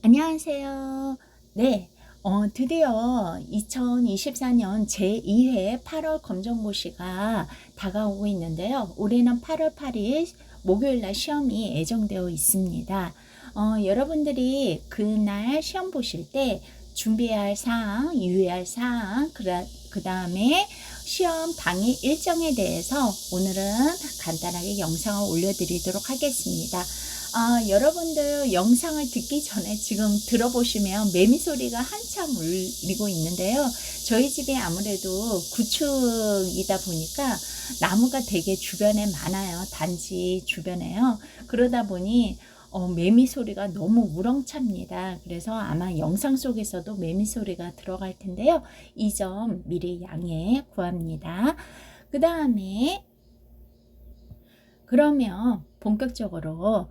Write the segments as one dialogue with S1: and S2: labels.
S1: 안녕하세요. 네, 드디어 2024년 제2회 8월 검정고시가 다가오고 있는데요. 올해는 8월 8일 목요일 날 시험이 예정되어 있습니다. 여러분들이 그날 시험 보실 때 준비해야 할 사항, 유의할 사항, 그 다음에 시험 당일 일정에 대해서 오늘은 간단하게 영상을 올려드리도록 하겠습니다. 여러분들 영상을 듣기 전에 지금 들어보시면 매미 소리가 한참 울리고 있는데요. 저희 집이 아무래도 구축이다 보니까 나무가 되게 주변에 많아요. 단지 주변에요. 그러다 보니 매미 소리가 너무 우렁찹니다. 그래서 아마 영상 속에서도 매미 소리가 들어갈 텐데요. 이 점 미리 양해 구합니다. 그 다음에 그러면 본격적으로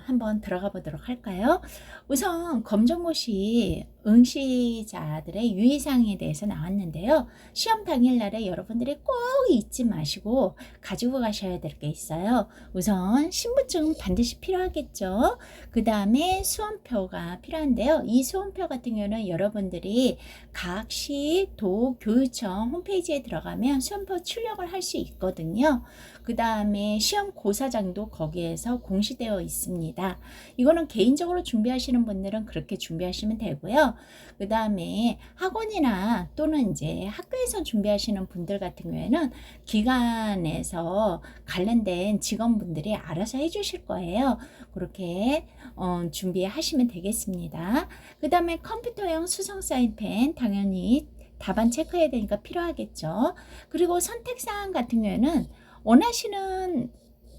S1: 한번 들어가 보도록 할까요? 우선 검정고시 응시자들의 유의사항에 대해서 나왔는데요. 시험 당일날에 여러분들이 꼭 잊지 마시고 가지고 가셔야 될 게 있어요. 우선 신분증 반드시 필요하겠죠. 그 다음에 수험표가 필요한데요. 이 수험표 같은 경우는 여러분들이 각 시, 도, 교육청 홈페이지에 들어가면 수험표 출력을 할 수 있거든요. 그 다음에 시험 고사장도 거기에서 공시되어 있습니다. 이거는 개인적으로 준비하시는 분들은 그렇게 준비하시면 되고요. 그 다음에 학원이나 또는 이제 학교에서 준비하시는 분들 같은 경우에는 기관에서 관련된 직원분들이 알아서 해주실 거예요. 그렇게 준비하시면 되겠습니다. 그 다음에 컴퓨터용 수성 사인펜 당연히 답안 체크해야 되니까 필요하겠죠. 그리고 선택사항 같은 경우에는 원하시는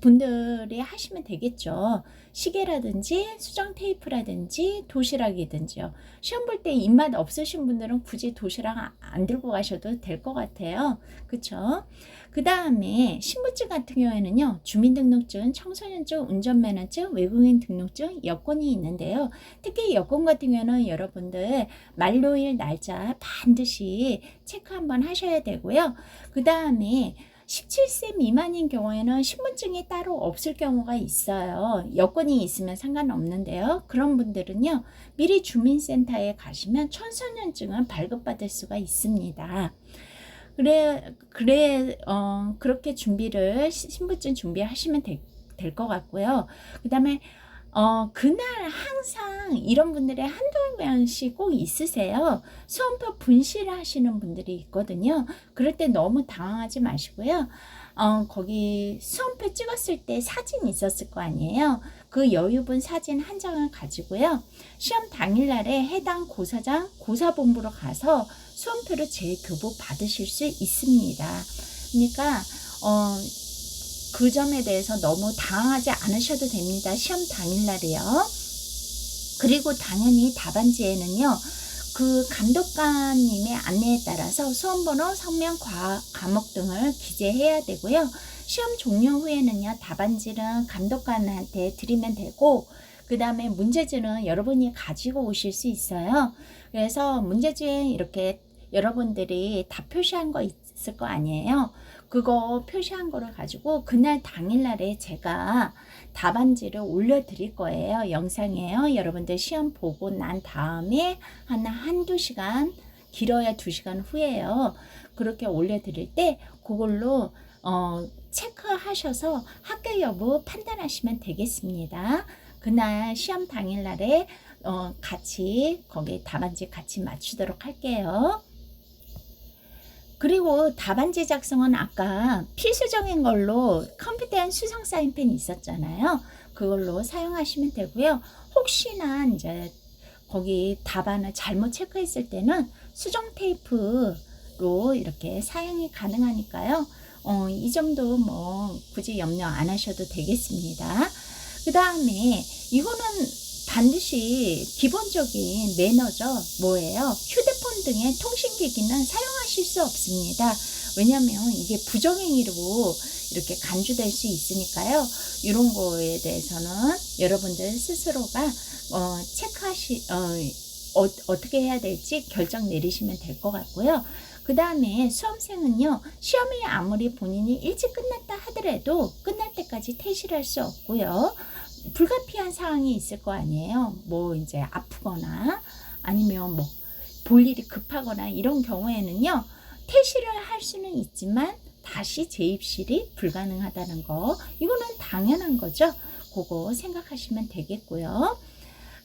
S1: 분들이 하시면 되겠죠. 시계라든지 수정 테이프라든지 도시락이든지요. 시험 볼 때 입맛 없으신 분들은 굳이 도시락 안 들고 가셔도 될 것 같아요. 그쵸? 그 다음에 신분증 같은 경우에는요. 주민등록증, 청소년증, 운전면허증, 외국인 등록증, 여권이 있는데요. 특히 여권 같은 경우는 여러분들 만료일 날짜 반드시 체크 한번 하셔야 되고요. 그 다음에 17세 미만인 경우에는 신분증이 따로 없을 경우가 있어요. 여권이 있으면 상관없는데요. 그런 분들은요, 미리 주민센터에 가시면 청소년증을 발급받을 수가 있습니다. 그렇게 신분증 준비하시면 될 것 같고요. 그 다음에 그날 항상 이런 분들이 한두 명씩 꼭 있으세요. 수험표 분실하시는 분들이 있거든요. 그럴 때 너무 당황하지 마시고요. 거기 수험표 찍었을 때 사진이 있었을 거 아니에요. 그 여유분 사진 한 장을 가지고요. 시험 당일날에 해당 고사장, 고사본부로 가서 수험표를 재교부 받으실 수 있습니다. 그러니까 그 점에 대해서 너무 당황하지 않으셔도 됩니다. 시험 당일날이요. 그리고 당연히 답안지에는요. 그 감독관님의 안내에 따라서 수험번호, 성명, 과목 등을 기재해야 되고요. 시험 종료 후에는요. 답안지는 감독관한테 드리면 되고 그 다음에 문제지는 여러분이 가지고 오실 수 있어요. 그래서 문제지에 이렇게 여러분들이 다 표시한 거 있을 거 아니에요. 그거 표시한 거를 가지고 그날 당일날에 제가 답안지를 올려드릴 거예요. 영상이에요. 여러분들 시험 보고 난 다음에 한두 시간, 길어야 2시간 후에요. 그렇게 올려드릴 때 그걸로 체크하셔서 합격 여부 판단하시면 되겠습니다. 그날 시험 당일날에 같이 거기 답안지 같이 맞추도록 할게요. 그리고 답안지 작성은 아까 필수적인 걸로 컴퓨터용 수성 사인펜 있었잖아요. 그걸로 사용하시면 되고요. 혹시나 이제 거기 답안을 잘못 체크했을 때는 수정 테이프로 이렇게 사용이 가능하니까요. 이 점도 뭐 굳이 염려 안 하셔도 되겠습니다. 그 다음에 이거는 반드시 기본적인 매너죠. 뭐예요? 휴대폰 등의 통신기기는 사용하실 수 없습니다. 왜냐하면 이게 부정행위로 이렇게 간주될 수 있으니까요. 이런 거에 대해서는 여러분들 스스로가 어떻게 해야 될지 결정 내리시면 될 것 같고요. 그 다음에 수험생은요. 시험이 아무리 본인이 일찍 끝났다 하더라도 끝날 때까지 퇴실할 수 없고요. 불가피한 상황이 있을 거 아니에요. 뭐 이제 아프거나 아니면 뭐 볼 일이 급하거나 이런 경우에는요, 퇴실을 할 수는 있지만 다시 재입실이 불가능하다는 거, 이거는 당연한 거죠. 그거 생각하시면 되겠고요.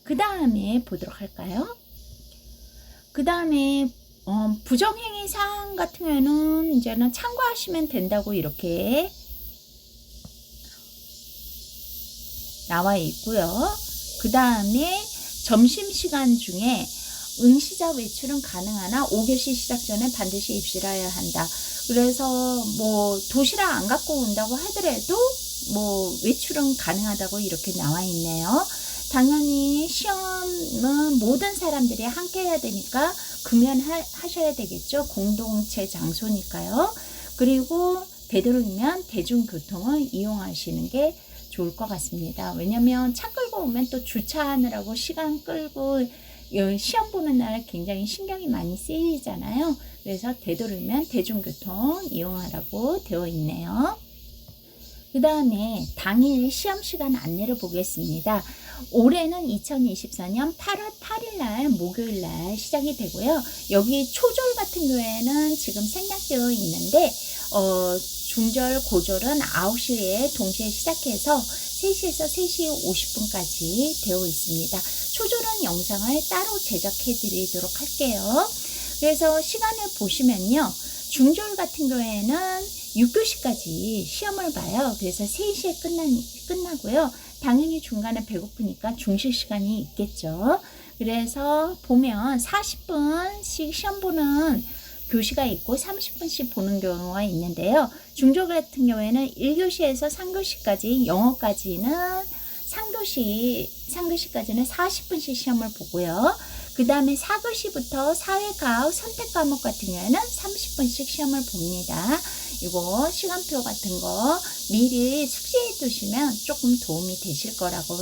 S1: 그 다음에 보도록 할까요? 그 다음에 부정행위 사항 같은 경우에는 이제는 참고하시면 된다고 이렇게 나와 있고요. 그 다음에 점심시간 중에 응시자 외출은 가능하나 5교시 시작 전에 반드시 입실하여야 한다. 그래서 뭐 도시락 안 갖고 온다고 하더라도 뭐 외출은 가능하다고 이렇게 나와 있네요. 당연히 시험은 모든 사람들이 함께 해야 되니까 금연하셔야 되겠죠. 공동체 장소니까요. 그리고 되도록이면 대중교통을 이용하시는 게 좋을 것 같습니다. 왜냐면 차 끌고 오면 또 주차하느라고 시간 끌고 시험 보는 날 굉장히 신경이 많이 쓰이잖아요. 그래서 되도록이면 대중교통 이용하라고 되어 있네요. 그 다음에 당일 시험 시간 안내를 보겠습니다. 올해는 2024년 8월 8일 날 목요일 날 시작이 되고요. 여기 초절 같은 경우에는 지금 생략되어 있는데 중절, 고절은 9시에 동시에 시작해서 3시에서 3시 50분까지 되어 있습니다. 초절은 영상을 따로 제작해 드리도록 할게요. 그래서 시간을 보시면요. 중절 같은 경우에는 6교시까지 시험을 봐요. 그래서 3시에 끝나고요. 당연히 중간에 배고프니까 중식 시간이 있겠죠. 그래서 보면 40분씩 시험 보는 교시가 있고 30분씩 보는 경우가 있는데요. 중조 같은 경우에는 1교시에서 3교시까지, 영어까지는 3교시까지는 40분씩 시험을 보고요. 그 다음에 4교시부터 사회과학 선택과목 같은 경우에는 30분씩 시험을 봅니다. 이거 시간표 같은 거 미리 숙지해 두시면 조금 도움이 되실 거라고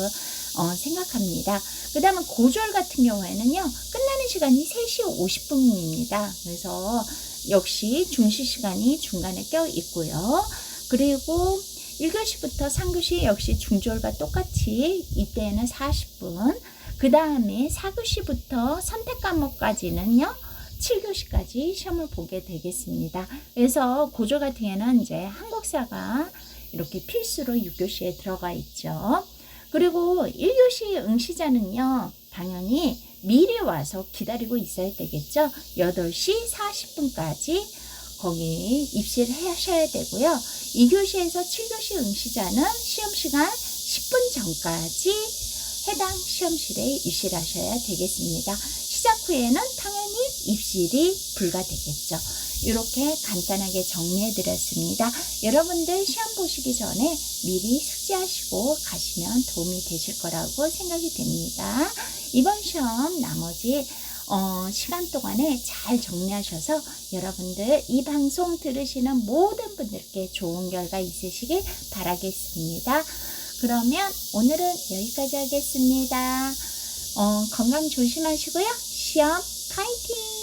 S1: 생각합니다. 그 다음에 고졸 같은 경우에는요, 끝나는 시간이 3시 50분입니다. 그래서 역시 중시 시간이 중간에 껴 있고요. 그리고 1교시부터 3교시 역시 중졸과 똑같이 이때는 40분. 그 다음에 4교시부터 선택과목까지는요, 7교시까지 시험을 보게 되겠습니다. 그래서 고졸 같은 경우에는 이제 한국사가 이렇게 필수로 6교시에 들어가 있죠. 그리고 1교시 응시자는요, 당연히 미리 와서 기다리고 있어야 되겠죠. 8시 40분까지 거기 입시를 하셔야 되고요. 2교시에서 7교시 응시자는 시험시간 10분 전까지 해당 시험실에 입실을 하셔야 되겠습니다. 시작 후에는 당연히 입실이 불가되겠죠. 이렇게 간단하게 정리해 드렸습니다. 여러분들 시험 보시기 전에 미리 숙지하시고 가시면 도움이 되실 거라고 생각이 됩니다. 이번 시험 나머지 시간 동안에 잘 정리하셔서 여러분들 이 방송 들으시는 모든 분들께 좋은 결과 있으시길 바라겠습니다. 그러면 오늘은 여기까지 하겠습니다. 건강 조심하시고요. 시험 파이팅!